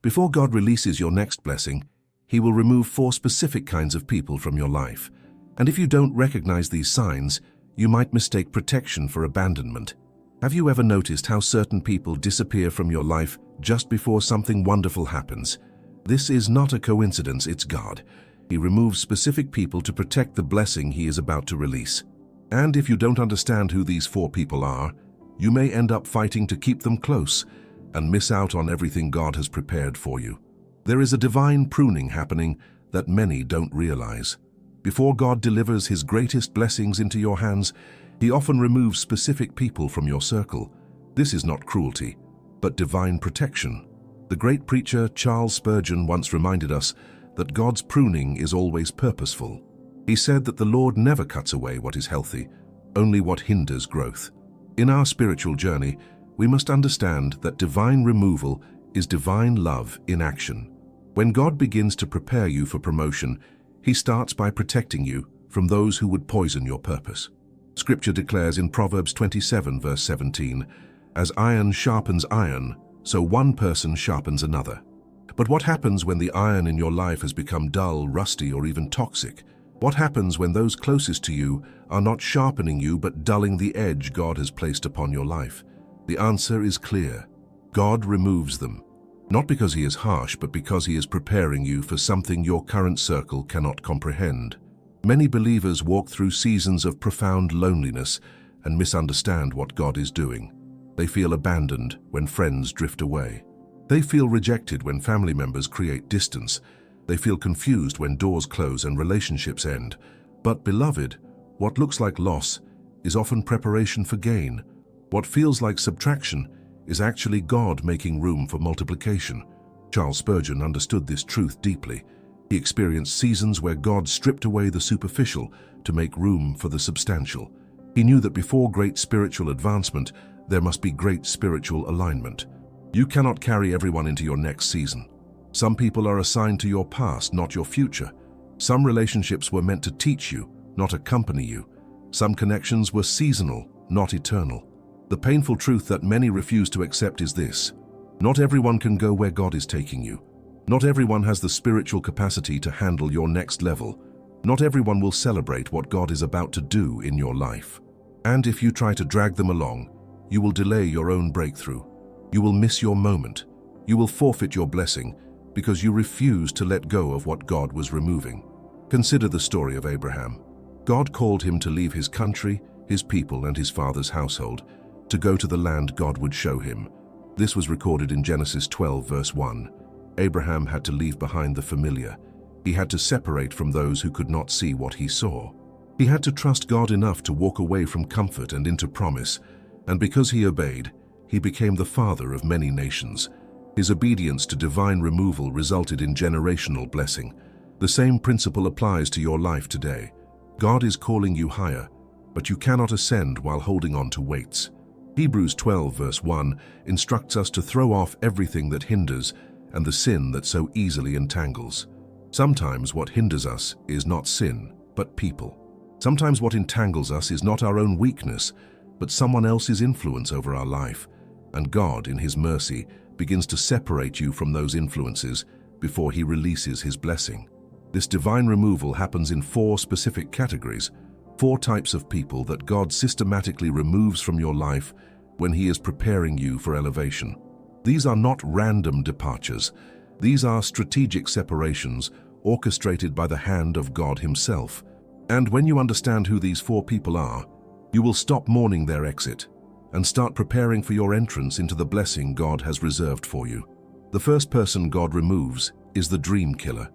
Before God releases your next blessing, He will remove 4 specific kinds of people from your life. And if you don't recognize these signs, you might mistake protection for abandonment. Have you ever noticed how certain people disappear from your life just before something wonderful happens? This is not a coincidence, it's God. He removes specific people to protect the blessing He is about to release. And if you don't understand who these 4 people are, you may end up fighting to keep them close and miss out on everything God has prepared for you. There is a divine pruning happening that many don't realize. Before God delivers His greatest blessings into your hands, He often removes specific people from your circle. This is not cruelty, but divine protection. The great preacher Charles Spurgeon once reminded us that God's pruning is always purposeful. He said that the Lord never cuts away what is healthy, only what hinders growth. In our spiritual journey, we must understand that divine removal is divine love in action. When God begins to prepare you for promotion, He starts by protecting you from those who would poison your purpose. Scripture declares in Proverbs 27 verse 17, "As iron sharpens iron, so one person sharpens another." But what happens when the iron in your life has become dull, rusty, or even toxic? What happens when those closest to you are not sharpening you but dulling the edge God has placed upon your life? The answer is clear. God removes them, not because He is harsh, but because He is preparing you for something your current circle cannot comprehend. Many believers walk through seasons of profound loneliness and misunderstand what God is doing. They feel abandoned when friends drift away. They feel rejected when family members create distance. They feel confused when doors close and relationships end. But, beloved, what looks like loss is often preparation for gain. What feels like subtraction is actually God making room for multiplication. Charles Spurgeon understood this truth deeply. He experienced seasons where God stripped away the superficial to make room for the substantial. He knew that before great spiritual advancement, there must be great spiritual alignment. You cannot carry everyone into your next season. Some people are assigned to your past, not your future. Some relationships were meant to teach you, not accompany you. Some connections were seasonal, not eternal. The painful truth that many refuse to accept is this: not everyone can go where God is taking you. Not everyone has the spiritual capacity to handle your next level. Not everyone will celebrate what God is about to do in your life. And if you try to drag them along, you will delay your own breakthrough. You will miss your moment. You will forfeit your blessing because you refuse to let go of what God was removing. Consider the story of Abraham. God called him to leave his country, his people, and his father's household to go to the land God would show him. This was recorded in Genesis 12 verse 1. Abraham had to leave behind the familiar. He had to separate from those who could not see what he saw. He had to trust God enough to walk away from comfort and into promise, and because he obeyed, he became the father of many nations. His obedience to divine removal resulted in generational blessing. The same principle applies to your life today. God is calling you higher, but you cannot ascend while holding on to weights. Hebrews 12 verse 1 instructs us to throw off everything that hinders and the sin that so easily entangles. Sometimes what hinders us is not sin, but people. Sometimes what entangles us is not our own weakness, but someone else's influence over our life. And God, in His mercy, begins to separate you from those influences before He releases His blessing. This divine removal happens in 4 specific categories, 4 types of people that God systematically removes from your life when He is preparing you for elevation. These are not random departures. These are strategic separations orchestrated by the hand of God Himself. And when you understand who these 4 people are, you will stop mourning their exit and start preparing for your entrance into the blessing God has reserved for you. The first person God removes is the dream killer.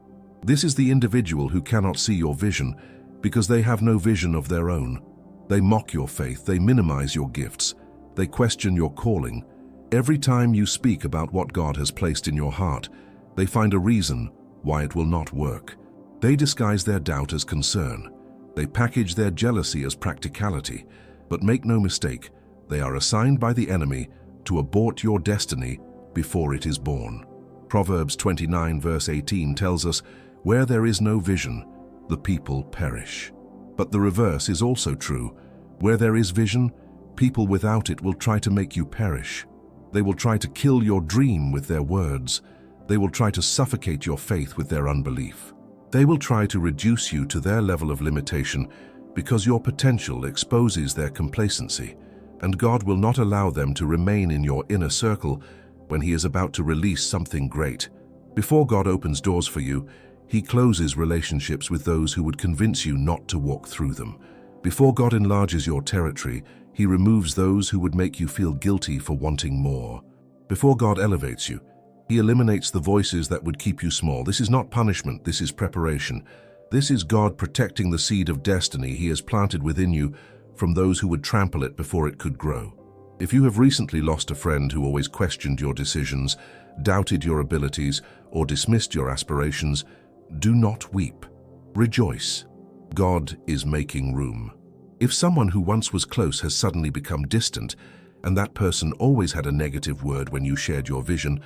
This is the individual who cannot see your vision because they have no vision of their own. They mock your faith, they minimize your gifts, they question your calling. Every time you speak about what God has placed in your heart, they find a reason why it will not work. They disguise their doubt as concern. They package their jealousy as practicality. But make no mistake, they are assigned by the enemy to abort your destiny before it is born. Proverbs 29 verse 18 tells us, "Where there is no vision, the people perish." But the reverse is also true. Where there is vision, people without it will try to make you perish. They will try to kill your dream with their words. They will try to suffocate your faith with their unbelief. They will try to reduce you to their level of limitation because your potential exposes their complacency, and God will not allow them to remain in your inner circle when He is about to release something great. Before God opens doors for you, He closes relationships with those who would convince you not to walk through them. Before God enlarges your territory, He removes those who would make you feel guilty for wanting more. Before God elevates you, He eliminates the voices that would keep you small. This is not punishment, this is preparation. This is God protecting the seed of destiny He has planted within you from those who would trample it before it could grow. If you have recently lost a friend who always questioned your decisions, doubted your abilities, or dismissed your aspirations, do not weep. Rejoice. God is making room. If someone who once was close has suddenly become distant, and that person always had a negative word when you shared your vision,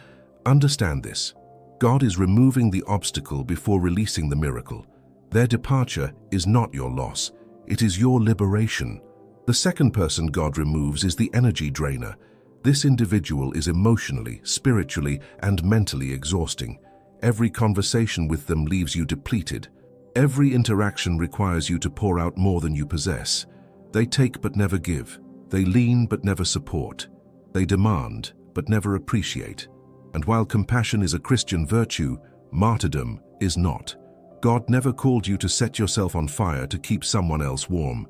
understand this. God is removing the obstacle before releasing the miracle. Their departure is not your loss. It is your liberation. The second person God removes is the energy drainer. This individual is emotionally, spiritually, and mentally exhausting. Every conversation with them leaves you depleted. Every interaction requires you to pour out more than you possess. They take but never give. They lean but never support. They demand but never appreciate. And while compassion is a Christian virtue, martyrdom is not. God never called you to set yourself on fire to keep someone else warm.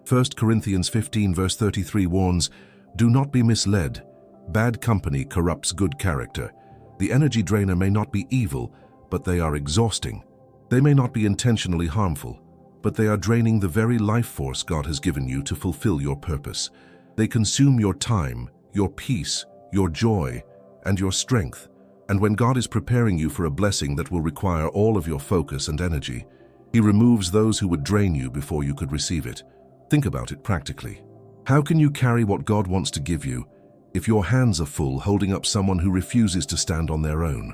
1 Corinthians 15 verse 33 warns, "Do not be misled. Bad company corrupts good character." The energy drainer may not be evil, but they are exhausting. They may not be intentionally harmful, but they are draining the very life force God has given you to fulfill your purpose. They consume your time, your peace, your joy, and your strength. And when God is preparing you for a blessing that will require all of your focus and energy, He removes those who would drain you before you could receive it. Think about it practically. How can you carry what God wants to give you if your hands are full holding up someone who refuses to stand on their own?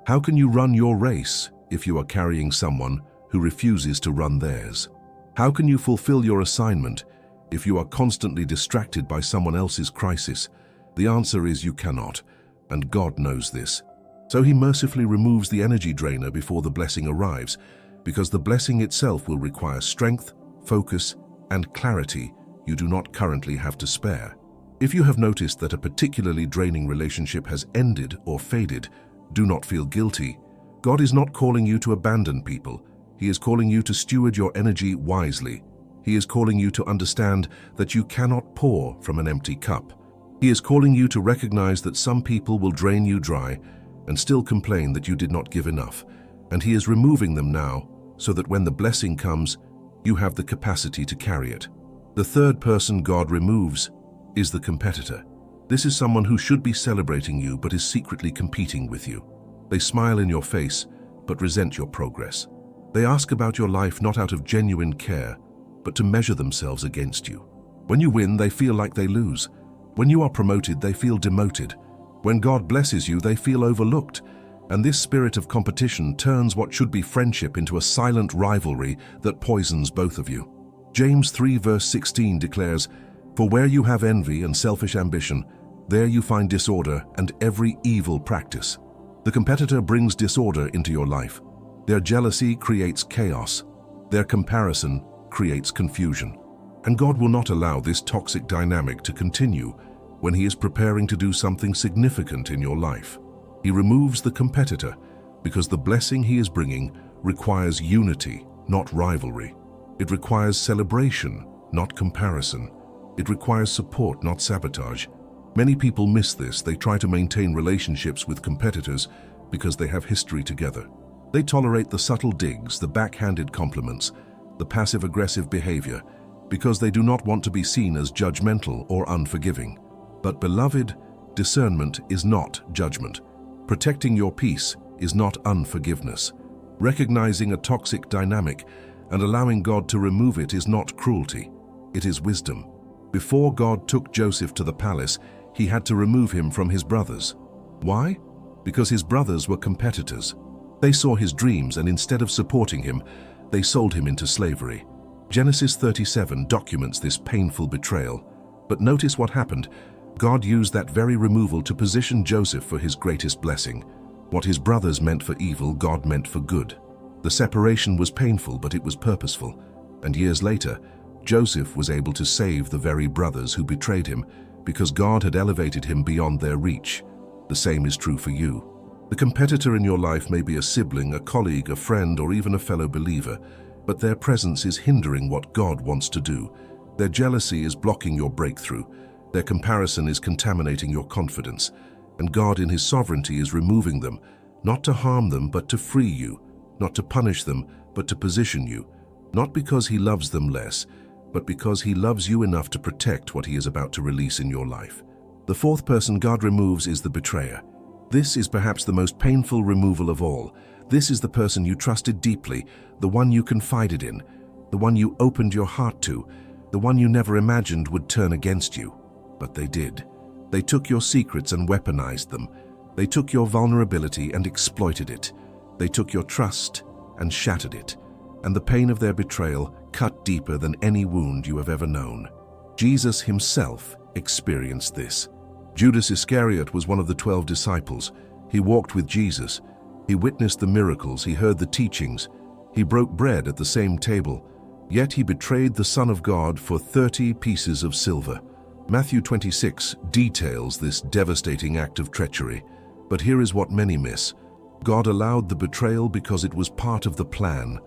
How can you run your race if you are carrying someone who refuses to run theirs? How can you fulfill your assignment if you are constantly distracted by someone else's crisis? The answer is you cannot, and God knows this. So He mercifully removes the energy drainer before the blessing arrives, because the blessing itself will require strength, focus, and clarity you do not currently have to spare. If you have noticed that a particularly draining relationship has ended or faded, do not feel guilty. God is not calling you to abandon people. He is calling you to steward your energy wisely. He is calling you to understand that you cannot pour from an empty cup. He is calling you to recognize that some people will drain you dry and still complain that you did not give enough, and He is removing them now so that when the blessing comes, you have the capacity to carry it. The third person God removes is the competitor. This is someone who should be celebrating you but is secretly competing with you. They smile in your face but resent your progress. They ask about your life not out of genuine care, but to measure themselves against you. When you win, they feel like they lose. When you are promoted, they feel demoted. When God blesses you, they feel overlooked. And this spirit of competition turns what should be friendship into a silent rivalry that poisons both of you. James 3 verse 16 declares, "For where you have envy and selfish ambition, there you find disorder and every evil practice." The competitor brings disorder into your life. Their jealousy creates chaos. Their comparison creates confusion. And God will not allow this toxic dynamic to continue when He is preparing to do something significant in your life. He removes the competitor because the blessing He is bringing requires unity, not rivalry. It requires celebration, not comparison. It requires support, not sabotage. Many people miss this. They try to maintain relationships with competitors because they have history together. They tolerate the subtle digs, the backhanded compliments, the passive-aggressive behavior, because they do not want to be seen as judgmental or unforgiving. But beloved, discernment is not judgment. Protecting your peace is not unforgiveness. Recognizing a toxic dynamic and allowing God to remove it is not cruelty. It is wisdom. Before God took Joseph to the palace, He had to remove him from his brothers. Why? Because his brothers were competitors. They saw his dreams, and instead of supporting him, they sold him into slavery. Genesis 37 documents this painful betrayal. But notice what happened. God used that very removal to position Joseph for His greatest blessing. What his brothers meant for evil, God meant for good. The separation was painful, but it was purposeful. And years later, Joseph was able to save the very brothers who betrayed him because God had elevated him beyond their reach. The same is true for you. The competitor in your life may be a sibling, a colleague, a friend, or even a fellow believer, but their presence is hindering what God wants to do. Their jealousy is blocking your breakthrough. Their comparison is contaminating your confidence. And God in His sovereignty is removing them, not to harm them, but to free you, not to punish them, but to position you, not because He loves them less, but because He loves you enough to protect what He is about to release in your life. The fourth person God removes is the betrayer. This is perhaps the most painful removal of all. This is the person you trusted deeply, the one you confided in, the one you opened your heart to, the one you never imagined would turn against you. But they did. They took your secrets and weaponized them. They took your vulnerability and exploited it. They took your trust and shattered it. And the pain of their betrayal cut deeper than any wound you have ever known. Jesus Himself experienced this. Judas Iscariot was one of the 12 disciples. He walked with Jesus. He witnessed the miracles. He heard the teachings. He broke bread at the same table. Yet he betrayed the Son of God for 30 pieces of silver. Matthew 26 details this devastating act of treachery. But here is what many miss. God allowed the betrayal because it was part of the plan.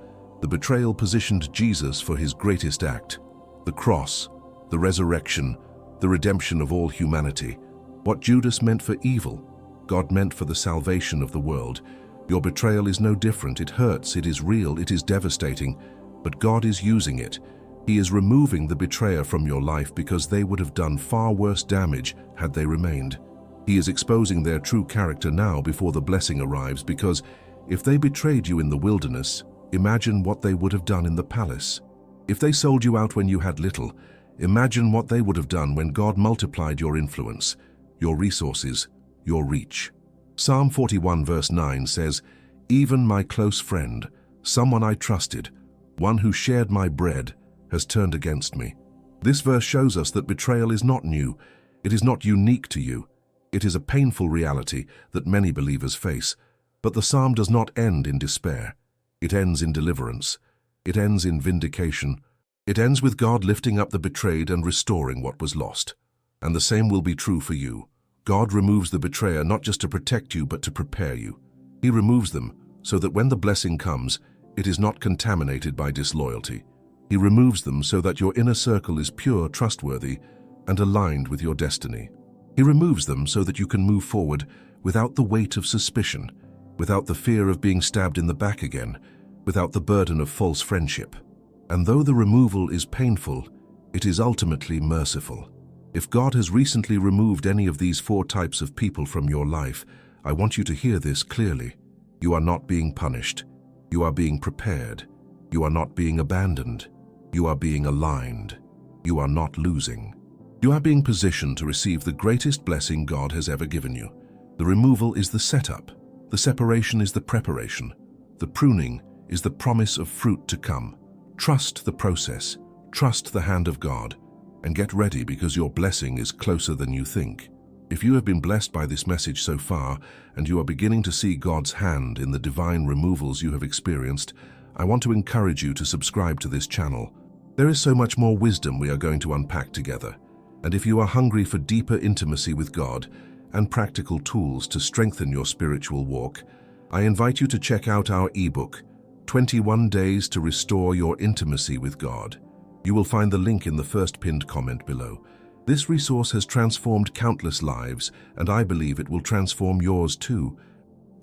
The betrayal positioned Jesus for His greatest act, the cross, the resurrection, the redemption of all humanity. What Judas meant for evil, God meant for the salvation of the world. Your betrayal is no different. It hurts, it is real, it is devastating, but God is using it. He is removing the betrayer from your life because they would have done far worse damage had they remained. He is exposing their true character now before the blessing arrives, because if they betrayed you in the wilderness, imagine what they would have done in the palace. If they sold you out when you had little, imagine what they would have done when God multiplied your influence, your resources, your reach. Psalm 41 verse 9 says, "Even my close friend, someone I trusted, one who shared my bread, has turned against me." This verse shows us that betrayal is not new. It is not unique to you. It is a painful reality that many believers face. But the psalm does not end in despair. It ends in deliverance. It ends in vindication. It ends with God lifting up the betrayed and restoring what was lost. And the same will be true for you. God removes the betrayer not just to protect you, but to prepare you. He removes them so that when the blessing comes, it is not contaminated by disloyalty. He removes them so that your inner circle is pure, trustworthy, and aligned with your destiny. He removes them so that you can move forward without the weight of suspicion, without the fear of being stabbed in the back again, without the burden of false friendship. And though the removal is painful, it is ultimately merciful. If God has recently removed any of these 4 types of people from your life, I want you to hear this clearly. You are not being punished. You are being prepared. You are not being abandoned. You are being aligned. You are not losing. You are being positioned to receive the greatest blessing God has ever given you. The removal is the setup. The separation is the preparation. The pruning is the promise of fruit to come. Trust the process. Trust the hand of God. And get ready, because your blessing is closer than you think. If you have been blessed by this message so far, and you are beginning to see God's hand in the divine removals you have experienced, I want to encourage you to subscribe to this channel. There is so much more wisdom we are going to unpack together. And if you are hungry for deeper intimacy with God and practical tools to strengthen your spiritual walk, I invite you to check out our ebook, 21 Days to Restore Your Intimacy with God. You will find the link in the first pinned comment below. This resource has transformed countless lives, and I believe it will transform yours too.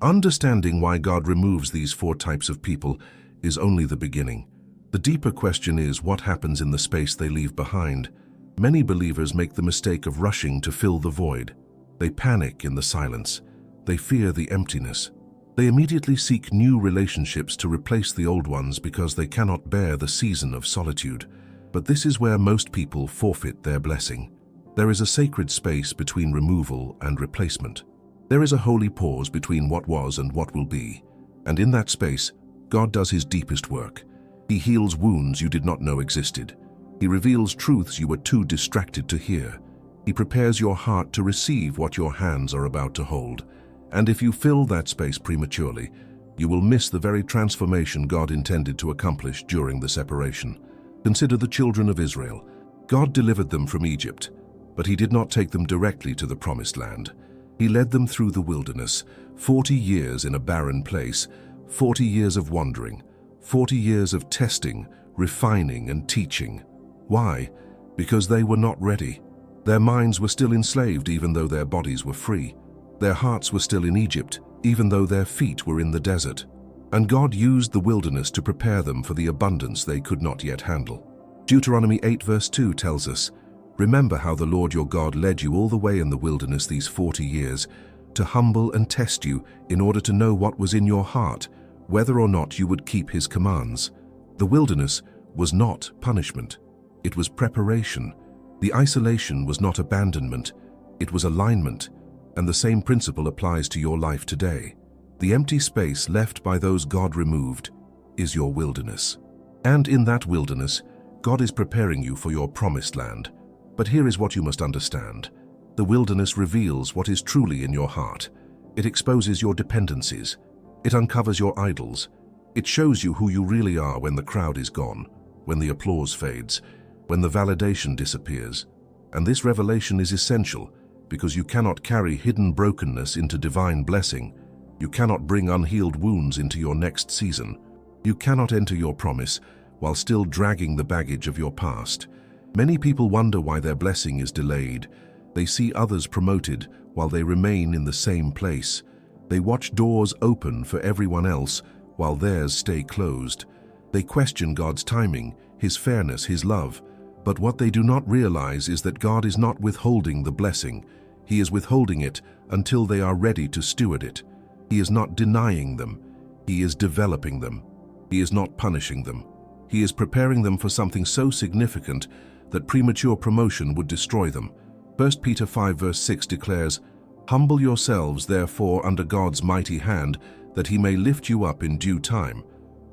Understanding why God removes these 4 types of people is only the beginning. The deeper question is, what happens in the space they leave behind? Many believers make the mistake of rushing to fill the void. They panic in the silence. They fear the emptiness. They immediately seek new relationships to replace the old ones because they cannot bear the season of solitude. But this is where most people forfeit their blessing. There is a sacred space between removal and replacement. There is a holy pause between what was and what will be. And in that space, God does His deepest work. He heals wounds you did not know existed. He reveals truths you were too distracted to hear. He prepares your heart to receive what your hands are about to hold. And if you fill that space prematurely, you will miss the very transformation God intended to accomplish during the separation. Consider the children of Israel. God delivered them from Egypt, but He did not take them directly to the Promised Land. He led them through the wilderness, 40 years in a barren place, 40 years of wandering, 40 years of testing, refining, and teaching. Why? Because they were not ready. Their minds were still enslaved even though their bodies were free. Their hearts were still in Egypt, even though their feet were in the desert. And God used the wilderness to prepare them for the abundance they could not yet handle. Deuteronomy 8 verse 2 tells us, "Remember how the Lord your God led you all the way in the wilderness these 40 years, to humble and test you in order to know what was in your heart, whether or not you would keep His commands." The wilderness was not punishment. It was preparation. The isolation was not abandonment. It was alignment. And the same principle applies to your life today. The empty space left by those God removed is your wilderness. And in that wilderness, God is preparing you for your promised land. But here is what you must understand. The wilderness reveals what is truly in your heart. It exposes your dependencies. It uncovers your idols. It shows you who you really are when the crowd is gone, when the applause fades, when the validation disappears. And this revelation is essential because you cannot carry hidden brokenness into divine blessing. You cannot bring unhealed wounds into your next season. You cannot enter your promise while still dragging the baggage of your past. Many people wonder why their blessing is delayed. They see others promoted while they remain in the same place. They watch doors open for everyone else while theirs stay closed. They question God's timing, His fairness, His love. But what they do not realize is that God is not withholding the blessing. He is withholding it until they are ready to steward it. He is not denying them. He is developing them. He is not punishing them. He is preparing them for something so significant that premature promotion would destroy them. 1 Peter 5 verse 6 declares, "Humble yourselves, therefore, under God's mighty hand, that He may lift you up in due time."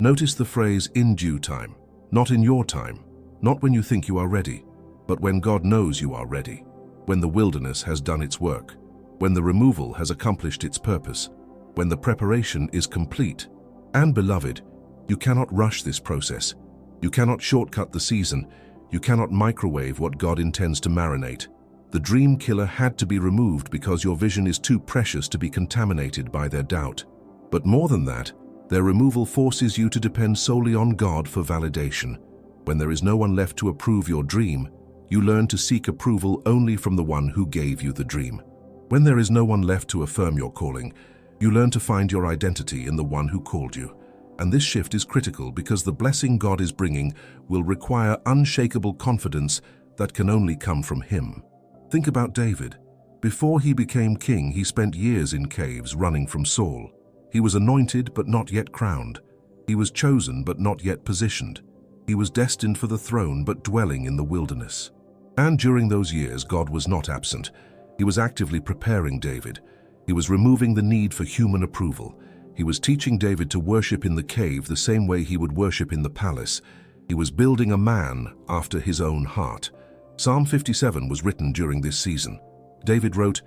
Notice the phrase "in due time," not in your time, not when you think you are ready, but when God knows you are ready, when the wilderness has done its work, when the removal has accomplished its purpose, when the preparation is complete. And beloved, you cannot rush this process. You cannot shortcut the season. You cannot microwave what God intends to marinate. The dream killer had to be removed because your vision is too precious to be contaminated by their doubt. But more than that, their removal forces you to depend solely on God for validation. When there is no one left to approve your dream, you learn to seek approval only from the one who gave you the dream. When there is no one left to affirm your calling, you learn to find your identity in the one who called you. And this shift is critical because the blessing God is bringing will require unshakable confidence that can only come from Him. Think about David. Before he became king, he spent years in caves running from Saul. He was anointed but not yet crowned. He was chosen but not yet positioned. He was destined for the throne but dwelling in the wilderness. And during those years, God was not absent. He was actively preparing David. He was removing the need for human approval. He was teaching David to worship in the cave the same way he would worship in the palace. He was building a man after His own heart. Psalm 57 was written during this season. David wrote,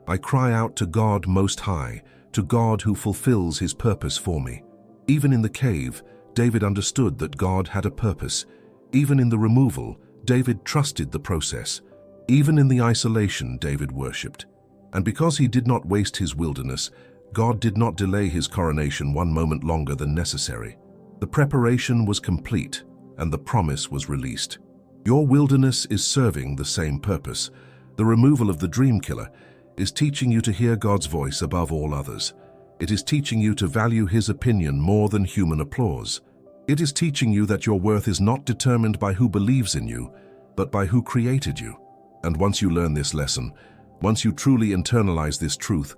"I cry out to God Most High, to God who fulfills His purpose for me." Even in the cave, David understood that God had a purpose. Even in the removal, David trusted the process. Even in the isolation, David worshipped. And because he did not waste his wilderness, God did not delay His coronation one moment longer than necessary. The preparation was complete, and the promise was released. Your wilderness is serving the same purpose. The removal of the dream killer is teaching you to hear God's voice above all others. It is teaching you to value His opinion more than human applause. It is teaching you that your worth is not determined by who believes in you, but by who created you. And once you learn this lesson, once you truly internalize this truth,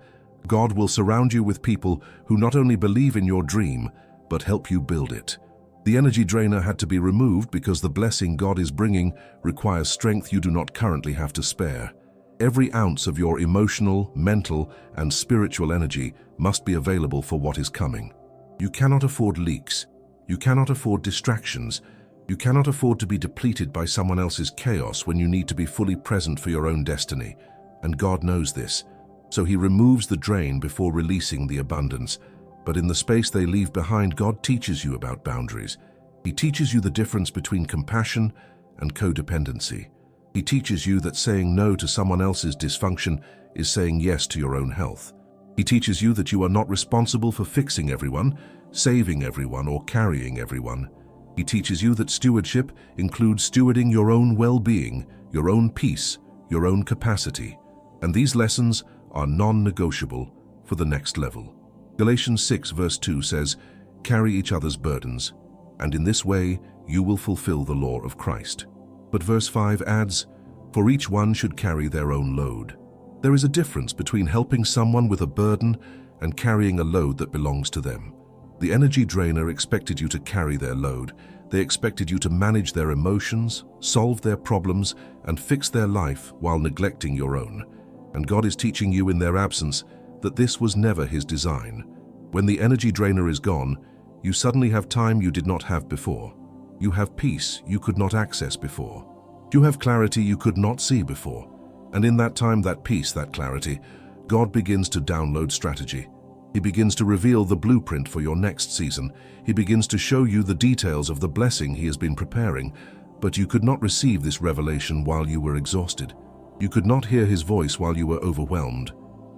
God will surround you with people who not only believe in your dream, but help you build it. The energy drainer had to be removed because the blessing God is bringing requires strength you do not currently have to spare. Every ounce of your emotional, mental, and spiritual energy must be available for what is coming. You cannot afford leaks. You cannot afford distractions. You cannot afford to be depleted by someone else's chaos when you need to be fully present for your own destiny. And God knows this. So he removes the drain before releasing the abundance. But in the space they leave behind, God teaches you about boundaries. He teaches you the difference between compassion and codependency. He teaches you that saying no to someone else's dysfunction is saying yes to your own health. He teaches you that you are not responsible for fixing everyone, saving everyone, or carrying everyone. He teaches you that stewardship includes stewarding your own well-being, your own peace, your own capacity. And these lessons are non-negotiable for the next level. Galatians 6 verse 2 says, "Carry each other's burdens, and in this way you will fulfill the law of Christ." But verse 5 adds, "For each one should carry their own load." There is a difference between helping someone with a burden and carrying a load that belongs to them. The energy drainer expected you to carry their load. They expected you to manage their emotions, solve their problems, and fix their life while neglecting your own. And God is teaching you in their absence that this was never His design. When the energy drainer is gone, you suddenly have time you did not have before. You have peace you could not access before. You have clarity you could not see before. And in that time, that peace, that clarity, God begins to download strategy. He begins to reveal the blueprint for your next season. He begins to show you the details of the blessing He has been preparing. But you could not receive this revelation while you were exhausted. You could not hear His voice while you were overwhelmed.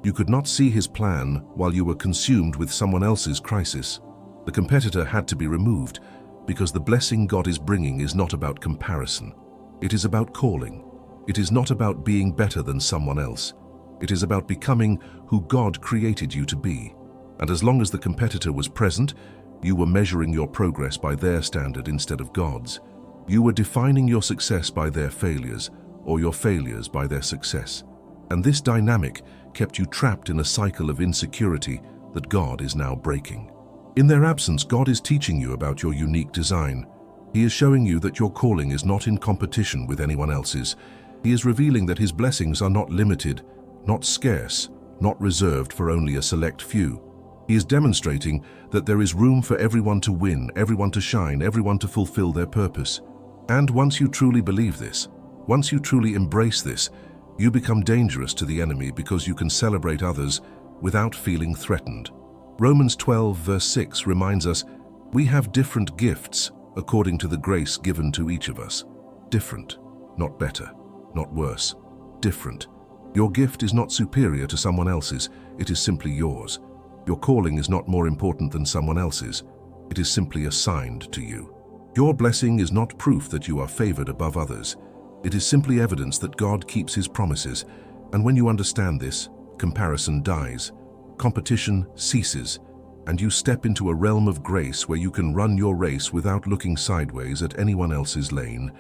You could not see His plan while you were consumed with someone else's crisis. The competitor had to be removed because the blessing God is bringing is not about comparison. It is about calling. It is not about being better than someone else. It is about becoming who God created you to be. And as long as the competitor was present, you were measuring your progress by their standard instead of God's. You were defining your success by their failures, or your failures by their success. And this dynamic kept you trapped in a cycle of insecurity that God is now breaking. In their absence, God is teaching you about your unique design. He is showing you that your calling is not in competition with anyone else's. He is revealing that His blessings are not limited, not scarce, not reserved for only a select few. He is demonstrating that there is room for everyone to win, everyone to shine, everyone to fulfill their purpose. And once you truly believe this, once you truly embrace this, you become dangerous to the enemy because you can celebrate others without feeling threatened. Romans 12 verse 6 reminds us, we have different gifts according to the grace given to each of us. Different, not better, not worse. Different. Your gift is not superior to someone else's, it is simply yours. Your calling is not more important than someone else's, it is simply assigned to you. Your blessing is not proof that you are favored above others. It is simply evidence that God keeps His promises, and when you understand this, comparison dies, competition ceases, and you step into a realm of grace where you can run your race without looking sideways at anyone else's lane.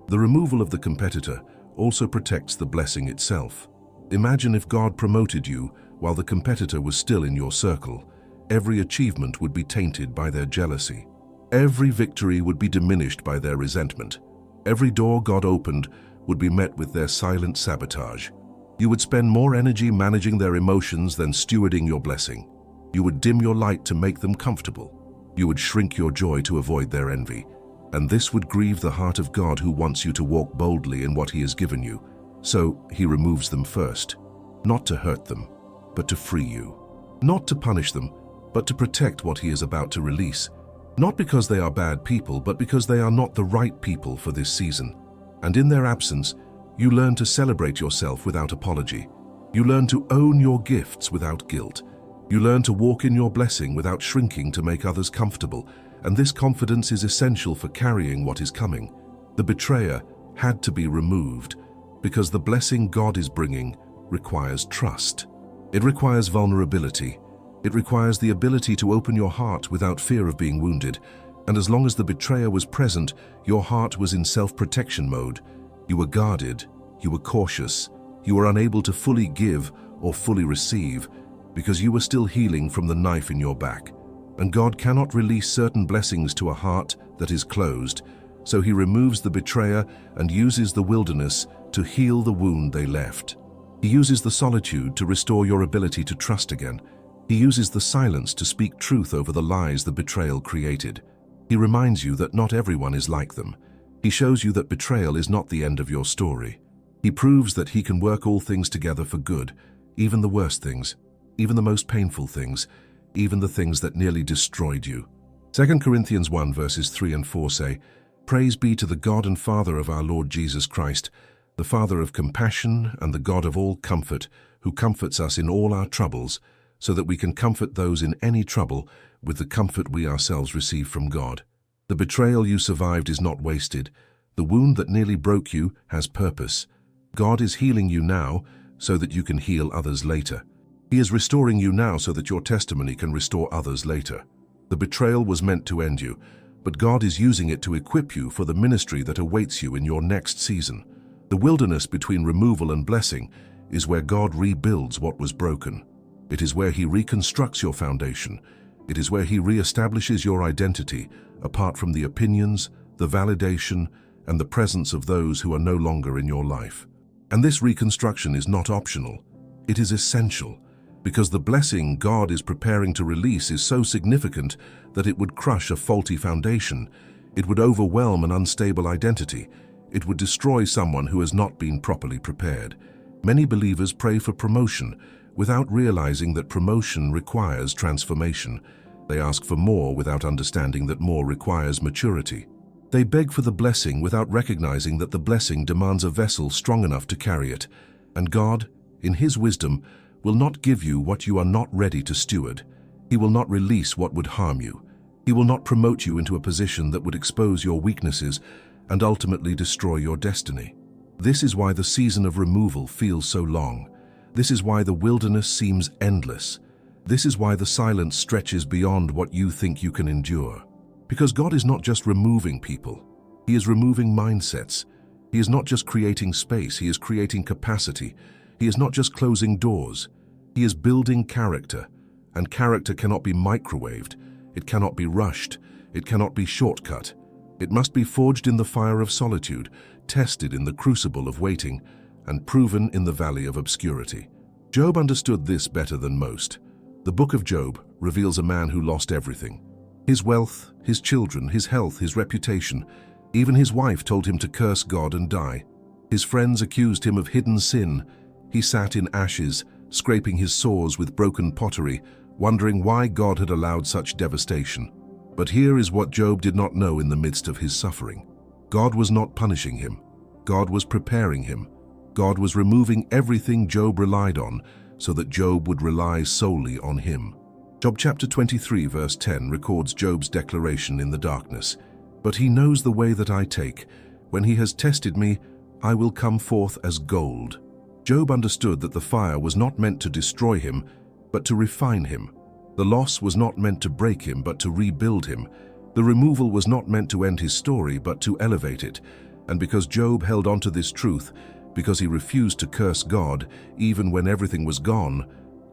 The removal of the competitor also protects the blessing itself. Imagine if God promoted you while the competitor was still in your circle. Every achievement would be tainted by their jealousy. Every victory would be diminished by their resentment. Every door God opened would be met with their silent sabotage. You would spend more energy managing their emotions than stewarding your blessing. You would dim your light to make them comfortable. You would shrink your joy to avoid their envy. And this would grieve the heart of God, who wants you to walk boldly in what He has given you. So He removes them first, not to hurt them, but to free you. Not to punish them, but to protect what He is about to release. Not because they are bad people, but because they are not the right people for this season. And in their absence, you learn to celebrate yourself without apology. You learn to own your gifts without guilt. You learn to walk in your blessing without shrinking to make others comfortable. And this confidence is essential for carrying what is coming. The betrayer had to be removed because the blessing God is bringing requires trust. It requires vulnerability. It requires the ability to open your heart without fear of being wounded. And as long as the betrayer was present, your heart was in self-protection mode. You were guarded, you were cautious, you were unable to fully give or fully receive because you were still healing from the knife in your back. And God cannot release certain blessings to a heart that is closed, so He removes the betrayer and uses the wilderness to heal the wound they left. He uses the solitude to restore your ability to trust again. He uses the silence to speak truth over the lies the betrayal created. He reminds you that not everyone is like them. He shows you that betrayal is not the end of your story. He proves that He can work all things together for good, even the worst things, even the most painful things, even the things that nearly destroyed you. 2 Corinthians 1 verses 3 and 4 say, "Praise be to the God and Father of our Lord Jesus Christ, the Father of compassion and the God of all comfort, who comforts us in all our troubles, so that we can comfort those in any trouble with the comfort we ourselves receive from God." The betrayal you survived is not wasted. The wound that nearly broke you has purpose. God is healing you now so that you can heal others later. He is restoring you now so that your testimony can restore others later. The betrayal was meant to end you, but God is using it to equip you for the ministry that awaits you in your next season. The wilderness between removal and blessing is where God rebuilds what was broken. It is where He reconstructs your foundation. It is where He reestablishes your identity, apart from the opinions, the validation, and the presence of those who are no longer in your life. And this reconstruction is not optional. It is essential, because the blessing God is preparing to release is so significant that it would crush a faulty foundation. It would overwhelm an unstable identity. It would destroy someone who has not been properly prepared. Many believers pray for promotion without realizing that promotion requires transformation. They ask for more without understanding that more requires maturity. They beg for the blessing without recognizing that the blessing demands a vessel strong enough to carry it. And God, in His wisdom, will not give you what you are not ready to steward. He will not release what would harm you. He will not promote you into a position that would expose your weaknesses and ultimately destroy your destiny. This is why the season of removal feels so long. This is why the wilderness seems endless. This is why the silence stretches beyond what you think you can endure. Because God is not just removing people. He is removing mindsets. He is not just creating space. He is creating capacity. He is not just closing doors. He is building character. And character cannot be microwaved. It cannot be rushed. It cannot be shortcut. It must be forged in the fire of solitude, tested in the crucible of waiting, and proven in the valley of obscurity. Job understood this better than most. The book of Job reveals a man who lost everything. His wealth, his children, his health, his reputation. Even his wife told him to curse God and die. His friends accused him of hidden sin. He sat in ashes, scraping his sores with broken pottery, wondering why God had allowed such devastation. But here is what Job did not know in the midst of his suffering. God was not punishing him. God was preparing him. God was removing everything Job relied on so that Job would rely solely on Him. Job chapter 23 verse 10 records Job's declaration in the darkness. "But He knows the way that I take. When He has tested me, I will come forth as gold." Job understood that the fire was not meant to destroy him, but to refine him. The loss was not meant to break him, but to rebuild him. The removal was not meant to end his story, but to elevate it. And because Job held on to this truth, because he refused to curse God, even when everything was gone,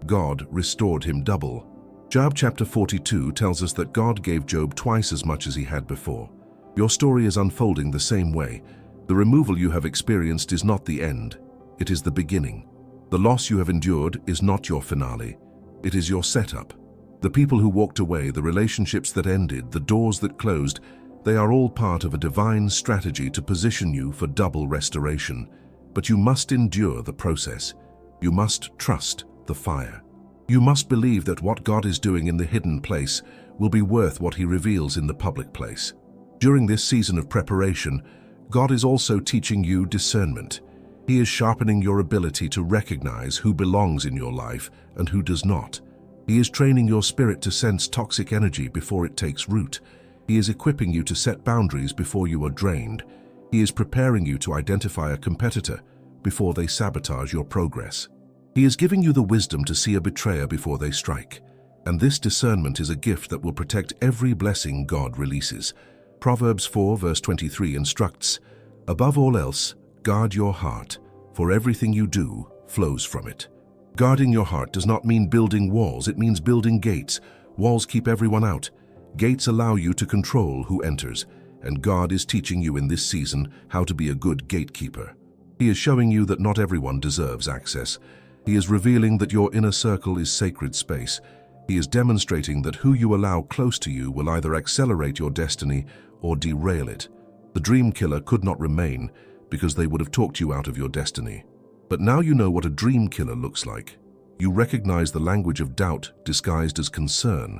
God restored him double. Job chapter 42 tells us that God gave Job twice as much as he had before. Your story is unfolding the same way. The removal you have experienced is not the end. It is the beginning. The loss you have endured is not your finale. It is your setup. The people who walked away, the relationships that ended, the doors that closed, they are all part of a divine strategy to position you for double restoration. But you must endure the process. You must trust the fire. You must believe that what God is doing in the hidden place will be worth what He reveals in the public place. During this season of preparation, God is also teaching you discernment. He is sharpening your ability to recognize who belongs in your life and who does not. He is training your spirit to sense toxic energy before it takes root. He is equipping you to set boundaries before you are drained. He is preparing you to identify a competitor before they sabotage your progress. He is giving you the wisdom to see a betrayer before they strike. And this discernment is a gift that will protect every blessing God releases. Proverbs 4 verse 23 instructs, "Above all else, guard your heart, for everything you do flows from it." Guarding your heart does not mean building walls, it means building gates. Walls keep everyone out. Gates allow you to control who enters, and God is teaching you in this season how to be a good gatekeeper. He is showing you that not everyone deserves access. He is revealing that your inner circle is sacred space. He is demonstrating that who you allow close to you will either accelerate your destiny or derail it. The dream killer could not remain because they would have talked you out of your destiny. But now you know what a dream killer looks like. You recognize the language of doubt disguised as concern.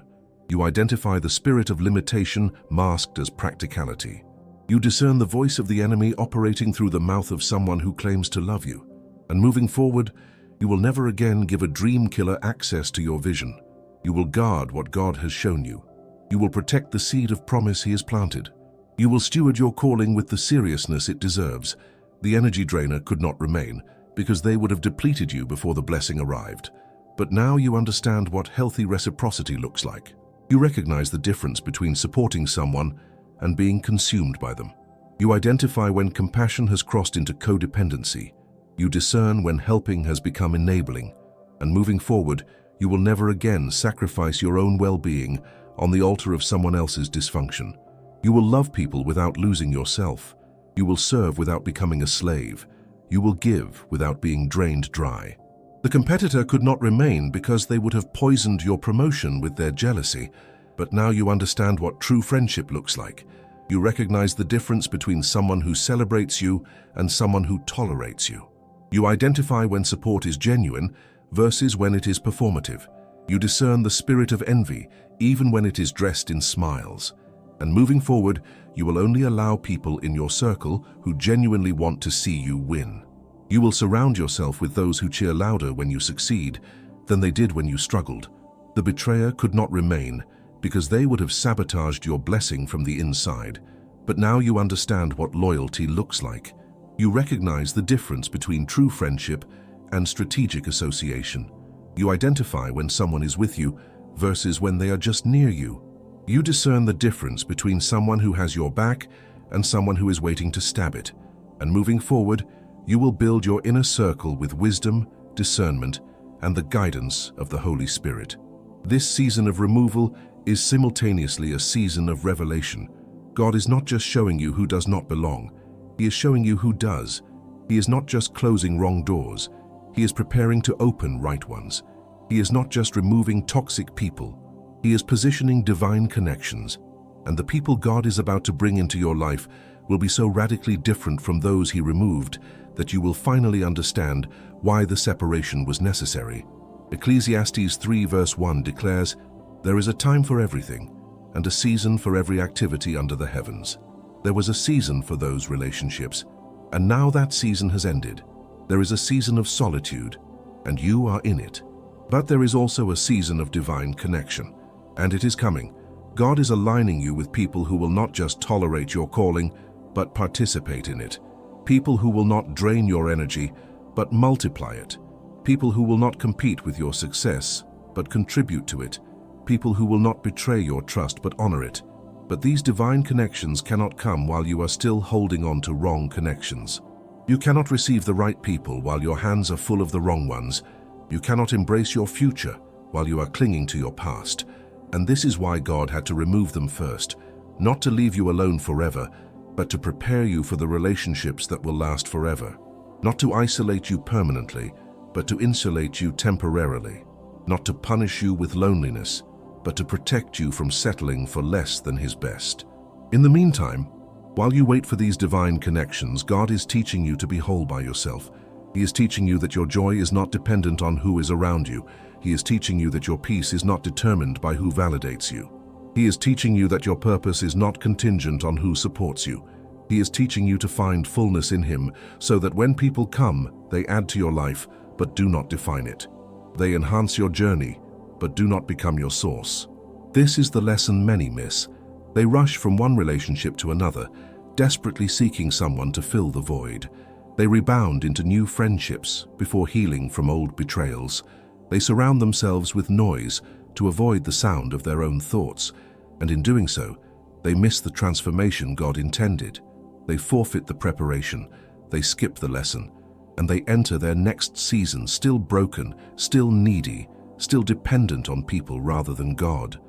You identify the spirit of limitation masked as practicality. You discern the voice of the enemy operating through the mouth of someone who claims to love you. And moving forward, you will never again give a dream killer access to your vision. You will guard what God has shown you. You will protect the seed of promise He has planted. You will steward your calling with the seriousness it deserves. The energy drainer could not remain, because they would have depleted you before the blessing arrived. But now you understand what healthy reciprocity looks like. You recognize the difference between supporting someone and being consumed by them. You identify when compassion has crossed into codependency. You discern when helping has become enabling. And moving forward, you will never again sacrifice your own well-being on the altar of someone else's dysfunction. You will love people without losing yourself. You will serve without becoming a slave. You will give without being drained dry. The competitor could not remain because they would have poisoned your promotion with their jealousy. But now you understand what true friendship looks like. You recognize the difference between someone who celebrates you and someone who tolerates you. You identify when support is genuine versus when it is performative. You discern the spirit of envy even when it is dressed in smiles. And moving forward, you will only allow people in your circle who genuinely want to see you win. You will surround yourself with those who cheer louder when you succeed than they did when you struggled. The betrayer could not remain because they would have sabotaged your blessing from the inside. But now you understand what loyalty looks like. You recognize the difference between true friendship and strategic association. You identify when someone is with you versus when they are just near you. You discern the difference between someone who has your back and someone who is waiting to stab it. And moving forward, you will build your inner circle with wisdom, discernment, and the guidance of the Holy Spirit. This season of removal is simultaneously a season of revelation. God is not just showing you who does not belong. He is showing you who does. He is not just closing wrong doors. He is preparing to open right ones. He is not just removing toxic people. He is positioning divine connections. And the people God is about to bring into your life will be so radically different from those He removed that you will finally understand why the separation was necessary. Ecclesiastes 3 verse 1 declares, "There is a time for everything, and a season for every activity under the heavens." There was a season for those relationships, and now that season has ended. There is a season of solitude, and you are in it. But there is also a season of divine connection, and it is coming. God is aligning you with people who will not just tolerate your calling, but participate in it. People who will not drain your energy, but multiply it. People who will not compete with your success, but contribute to it. People who will not betray your trust, but honor it. But these divine connections cannot come while you are still holding on to wrong connections. You cannot receive the right people while your hands are full of the wrong ones. You cannot embrace your future while you are clinging to your past. And this is why God had to remove them first, not to leave you alone forever, but to prepare you for the relationships that will last forever. Not to isolate you permanently, but to insulate you temporarily. Not to punish you with loneliness, but to protect you from settling for less than His best. In the meantime, while you wait for these divine connections, God is teaching you to be whole by yourself. He is teaching you that your joy is not dependent on who is around you. He is teaching you that your peace is not determined by who validates you. He is teaching you that your purpose is not contingent on who supports you. He is teaching you to find fullness in Him so that when people come, they add to your life, but do not define it. They enhance your journey, but do not become your source. This is the lesson many miss. They rush from one relationship to another, desperately seeking someone to fill the void. They rebound into new friendships before healing from old betrayals. They surround themselves with noise to avoid the sound of their own thoughts, and in doing so, they miss the transformation God intended. They forfeit the preparation, they skip the lesson, and they enter their next season still broken, still needy, still dependent on people rather than God.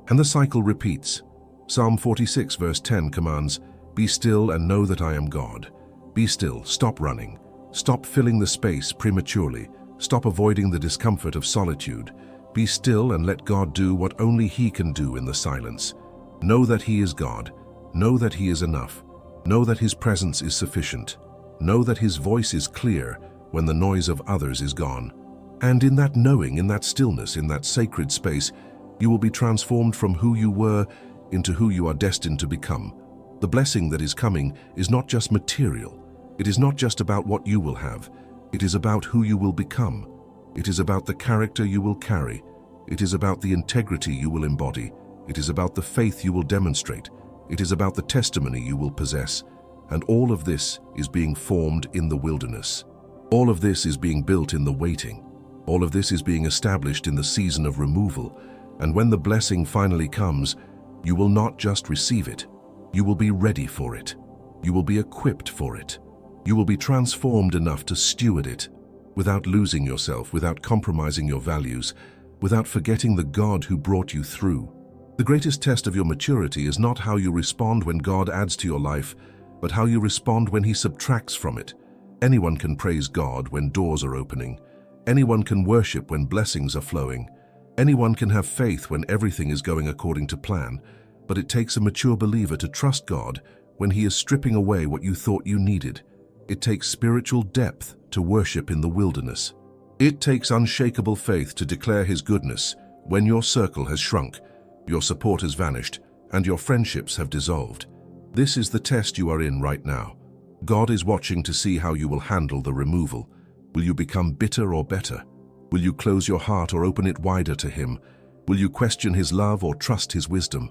And the cycle repeats. Psalm 46 verse 10 commands, "Be still and know that I am God." Be still, stop running, stop filling the space prematurely, stop avoiding the discomfort of solitude. Be still and let God do what only He can do in the silence. Know that He is God. Know that He is enough. Know that His presence is sufficient. Know that His voice is clear when the noise of others is gone. And in that knowing, in that stillness, in that sacred space, you will be transformed from who you were into who you are destined to become. The blessing that is coming is not just material. It is not just about what you will have. It is about who you will become. It is about the character you will carry. It is about the integrity you will embody. It is about the faith you will demonstrate. It is about the testimony you will possess. And all of this is being formed in the wilderness. All of this is being built in the waiting. All of this is being established in the season of removal. And when the blessing finally comes, you will not just receive it. You will be ready for it. You will be equipped for it. You will be transformed enough to steward it without losing yourself, without compromising your values, without forgetting the God who brought you through. The greatest test of your maturity is not how you respond when God adds to your life, but how you respond when He subtracts from it. Anyone can praise God when doors are opening. Anyone can worship when blessings are flowing. Anyone can have faith when everything is going according to plan, but it takes a mature believer to trust God when He is stripping away what you thought you needed. It takes spiritual depth to worship in the wilderness. It takes unshakable faith to declare His goodness when your circle has shrunk, your support has vanished, and your friendships have dissolved. This is the test you are in right now. God is watching to see how you will handle the removal. Will you become bitter or better? Will you close your heart or open it wider to Him? Will you question His love or trust His wisdom?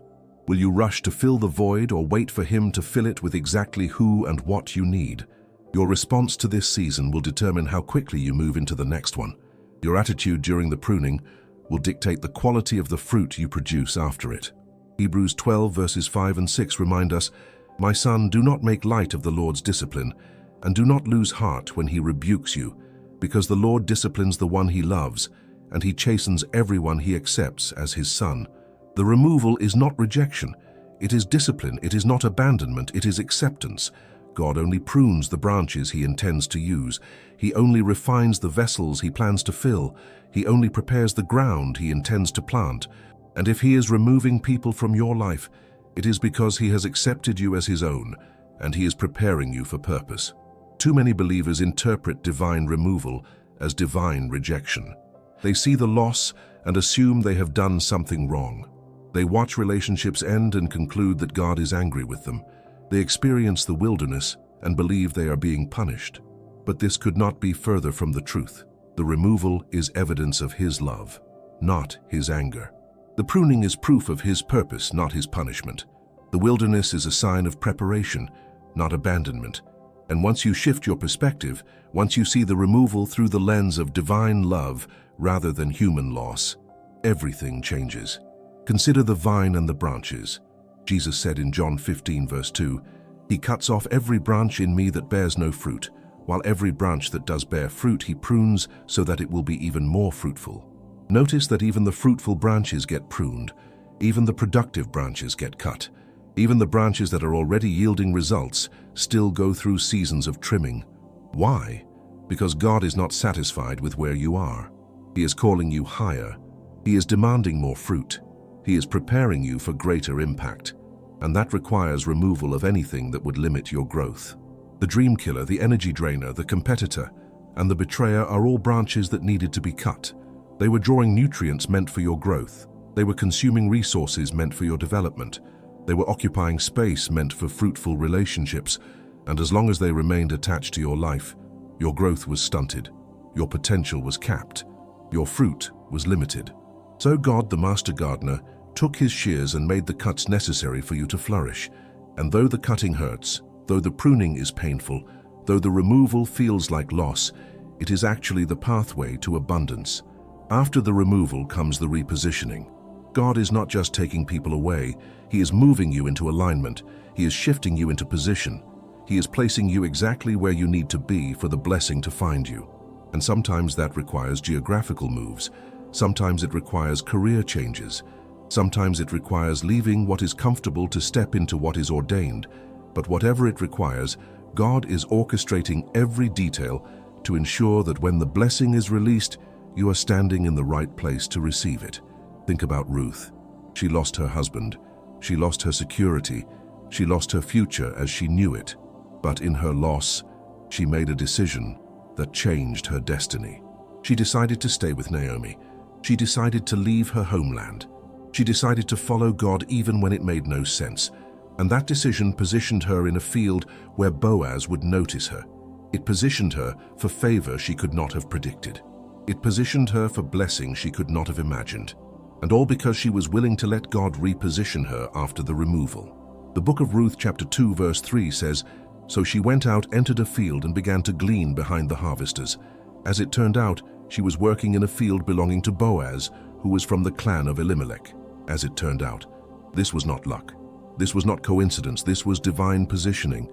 Will you rush to fill the void or wait for Him to fill it with exactly who and what you need? Your response to this season will determine how quickly you move into the next one. Your attitude during the pruning will dictate the quality of the fruit you produce after it. Hebrews 12 verses 5 and 6 remind us, "My son, do not make light of the Lord's discipline, and do not lose heart when He rebukes you, because the Lord disciplines the one He loves, and He chastens everyone He accepts as His son." The removal is not rejection. It is discipline. It is not abandonment. It is acceptance. God only prunes the branches He intends to use. He only refines the vessels He plans to fill. He only prepares the ground He intends to plant. And if He is removing people from your life, it is because He has accepted you as His own, and He is preparing you for purpose. Too many believers interpret divine removal as divine rejection. They see the loss and assume they have done something wrong. They watch relationships end and conclude that God is angry with them. They experience the wilderness and believe they are being punished. But this could not be further from the truth. The removal is evidence of His love, not His anger. The pruning is proof of His purpose, not His punishment. The wilderness is a sign of preparation, not abandonment. And once you shift your perspective, once you see the removal through the lens of divine love rather than human loss, everything changes. Consider the vine and the branches. Jesus said in John 15 verse 2, "He cuts off every branch in me that bears no fruit, while every branch that does bear fruit He prunes so that it will be even more fruitful." Notice that even the fruitful branches get pruned. Even the productive branches get cut. Even the branches that are already yielding results still go through seasons of trimming. Why? Because God is not satisfied with where you are. He is calling you higher. He is demanding more fruit. He is preparing you for greater impact. And that requires removal of anything that would limit your growth. The dream killer, the energy drainer, the competitor, and the betrayer are all branches that needed to be cut. They were drawing nutrients meant for your growth. They were consuming resources meant for your development. They were occupying space meant for fruitful relationships. And as long as they remained attached to your life, your growth was stunted. Your potential was capped. Your fruit was limited. So God, the master gardener, took His shears and made the cuts necessary for you to flourish. And though the cutting hurts, though the pruning is painful, though the removal feels like loss, it is actually the pathway to abundance. After the removal comes the repositioning. God is not just taking people away. He is moving you into alignment. He is shifting you into position. He is placing you exactly where you need to be for the blessing to find you. And sometimes that requires geographical moves. Sometimes it requires career changes. Sometimes it requires leaving what is comfortable to step into what is ordained. But whatever it requires, God is orchestrating every detail to ensure that when the blessing is released, you are standing in the right place to receive it. Think about Ruth. She lost her husband. She lost her security. She lost her future as she knew it. But in her loss, she made a decision that changed her destiny. She decided to stay with Naomi. She decided to leave her homeland. She decided to follow God even when it made no sense. And that decision positioned her in a field where Boaz would notice her. It positioned her for favor she could not have predicted. It positioned her for blessing she could not have imagined. And all because she was willing to let God reposition her after the removal. The book of Ruth chapter 2 verse 3 says, "So she went out, entered a field, and began to glean behind the harvesters. As it turned out, she was working in a field belonging to Boaz, who was from the clan of Elimelech." As it turned out, this was not luck. This was not coincidence. This was divine positioning.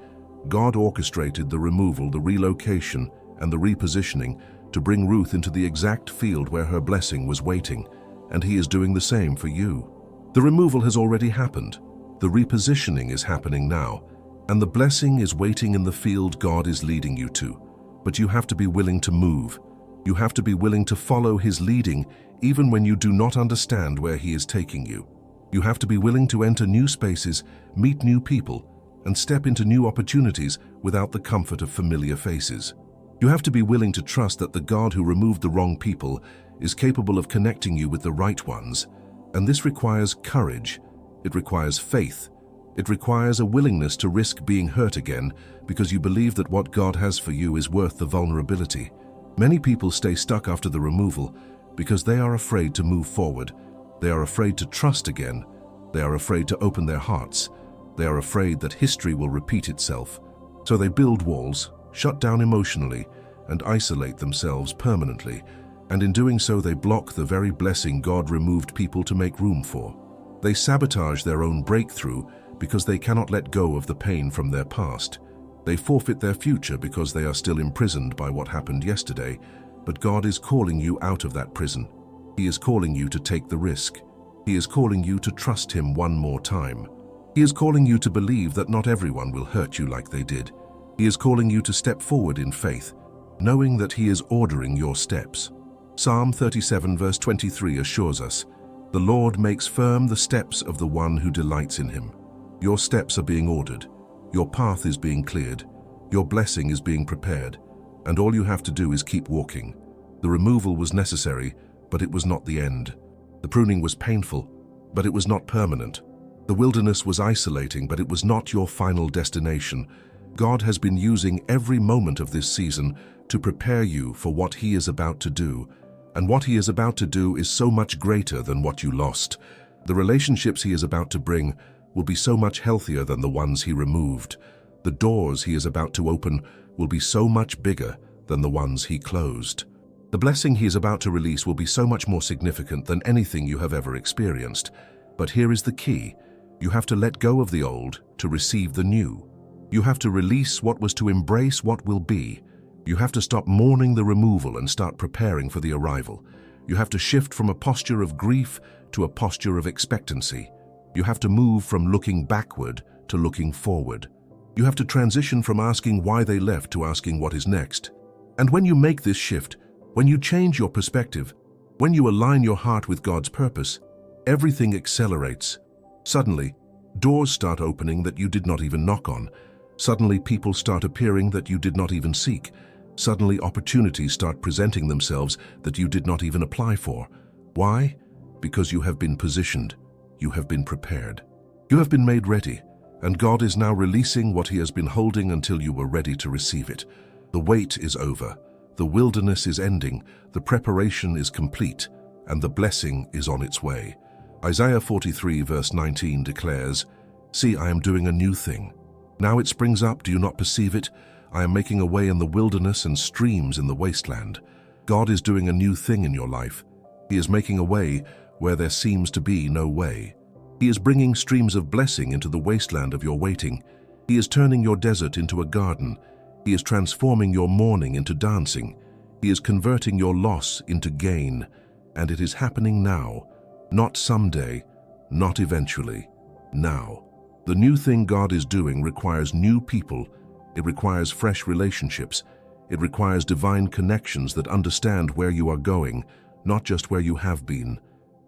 God orchestrated the removal, the relocation, and the repositioning to bring Ruth into the exact field where her blessing was waiting, and He is doing the same for you. The removal has already happened. The repositioning is happening now, and the blessing is waiting in the field God is leading you to. But you have to be willing to move. You have to be willing to follow His leading, even when you do not understand where He is taking you. You have to be willing to enter new spaces, meet new people, and step into new opportunities without the comfort of familiar faces. You have to be willing to trust that the God who removed the wrong people is capable of connecting you with the right ones. And this requires courage. It requires faith. It requires a willingness to risk being hurt again because you believe that what God has for you is worth the vulnerability. Many people stay stuck after the removal because they are afraid to move forward. They are afraid to trust again. They are afraid to open their hearts. They are afraid that history will repeat itself. So they build walls, shut down emotionally, and isolate themselves permanently. And in doing so, they block the very blessing God removed people to make room for. They sabotage their own breakthrough because they cannot let go of the pain from their past. They forfeit their future because they are still imprisoned by what happened yesterday. But God is calling you out of that prison. He is calling you to take the risk. He is calling you to trust Him one more time. He is calling you to believe that not everyone will hurt you like they did. He is calling you to step forward in faith, knowing that He is ordering your steps. Psalm 37 verse 23 assures us, "The Lord makes firm the steps of the one who delights in Him." Your steps are being ordered. Your path is being cleared. Your blessing is being prepared. And all you have to do is keep walking. The removal was necessary, but it was not the end. The pruning was painful, but it was not permanent. The wilderness was isolating, but it was not your final destination. God has been using every moment of this season to prepare you for what He is about to do. And what He is about to do is so much greater than what you lost. The relationships He is about to bring will be so much healthier than the ones He removed. The doors He is about to open will be so much bigger than the ones He closed. The blessing He is about to release will be so much more significant than anything you have ever experienced. But here is the key. You have to let go of the old to receive the new. You have to release what was to embrace what will be. You have to stop mourning the removal and start preparing for the arrival. You have to shift from a posture of grief to a posture of expectancy. You have to move from looking backward to looking forward. You have to transition from asking why they left to asking what is next. And when you make this shift, when you change your perspective, when you align your heart with God's purpose, everything accelerates. Suddenly, doors start opening that you did not even knock on. Suddenly, people start appearing that you did not even seek. Suddenly, opportunities start presenting themselves that you did not even apply for. Why? Because you have been positioned. You have been prepared. You have been made ready, and God is now releasing what He has been holding until you were ready to receive it. The wait is over. The wilderness is ending. The preparation is complete, and the blessing is on its way. Isaiah 43 verse 19 declares, "See, I am doing a new thing. Now it springs up, do you not perceive it? I am making a way in the wilderness and streams in the wasteland." God is doing a new thing in your life. He is making a way where there seems to be no way. He is bringing streams of blessing into the wasteland of your waiting. He is turning your desert into a garden. He is transforming your mourning into dancing. He is converting your loss into gain. And it is happening now, not someday, not eventually, now. The new thing God is doing requires new people. It requires fresh relationships. It requires divine connections that understand where you are going, not just where you have been.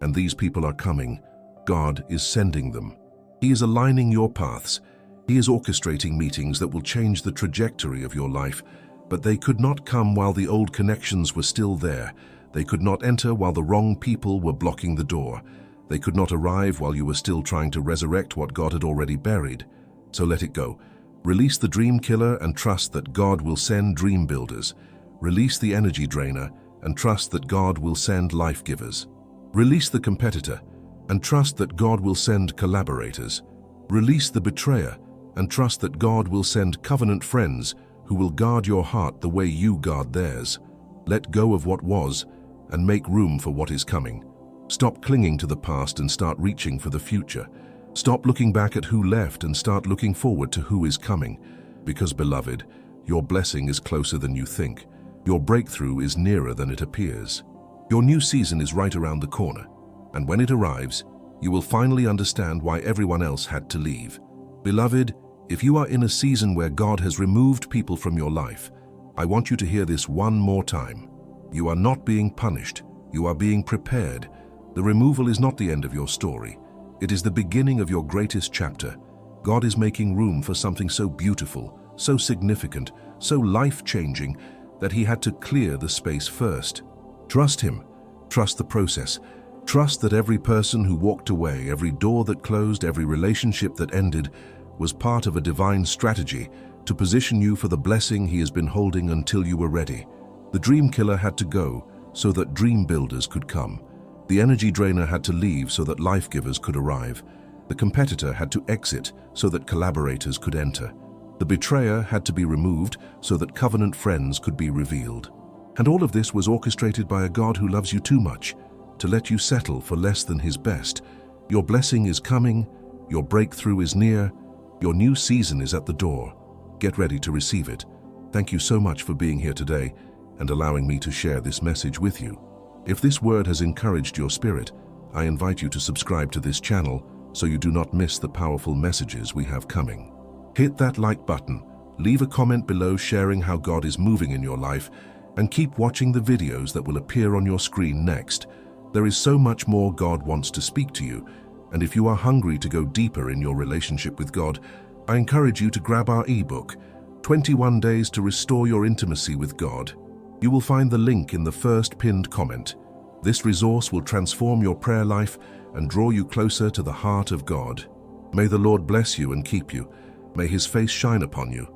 And these people are coming. God is sending them. He is aligning your paths. He is orchestrating meetings that will change the trajectory of your life. But they could not come while the old connections were still there. They could not enter while the wrong people were blocking the door. They could not arrive while you were still trying to resurrect what God had already buried. So let it go. Release the dream killer and trust that God will send dream builders. Release the energy drainer and trust that God will send life givers. Release the competitor and trust that God will send collaborators. Release the betrayer and trust that God will send covenant friends who will guard your heart the way you guard theirs. Let go of what was and make room for what is coming. Stop clinging to the past and start reaching for the future. Stop looking back at who left and start looking forward to who is coming. Because, beloved, your blessing is closer than you think. Your breakthrough is nearer than it appears. Your new season is right around the corner, and when it arrives, you will finally understand why everyone else had to leave. Beloved, if you are in a season where God has removed people from your life, I want you to hear this one more time. You are not being punished. You are being prepared. The removal is not the end of your story. It is the beginning of your greatest chapter. God is making room for something so beautiful, so significant, so life-changing that He had to clear the space first. Trust Him. Trust the process. Trust that every person who walked away, every door that closed, every relationship that ended, was part of a divine strategy to position you for the blessing He has been holding until you were ready. The dream killer had to go so that dream builders could come. The energy drainer had to leave so that life givers could arrive. The competitor had to exit so that collaborators could enter. The betrayer had to be removed so that covenant friends could be revealed. And all of this was orchestrated by a God who loves you too much to let you settle for less than His best. Your blessing is coming, your breakthrough is near, your new season is at the door. Get ready to receive it. Thank you so much for being here today and allowing me to share this message with you. If this word has encouraged your spirit, I invite you to subscribe to this channel so you do not miss the powerful messages we have coming. Hit that like button, leave a comment below sharing how God is moving in your life, and keep watching the videos that will appear on your screen next. There is so much more God wants to speak to you, and if you are hungry to go deeper in your relationship with God, I encourage you to grab our ebook, 21 Days to Restore Your Intimacy with God. You will find the link in the first pinned comment. This resource will transform your prayer life and draw you closer to the heart of God. May the Lord bless you and keep you. May His face shine upon you,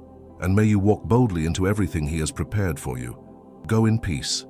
and may you walk boldly into everything He has prepared for you. Go in peace.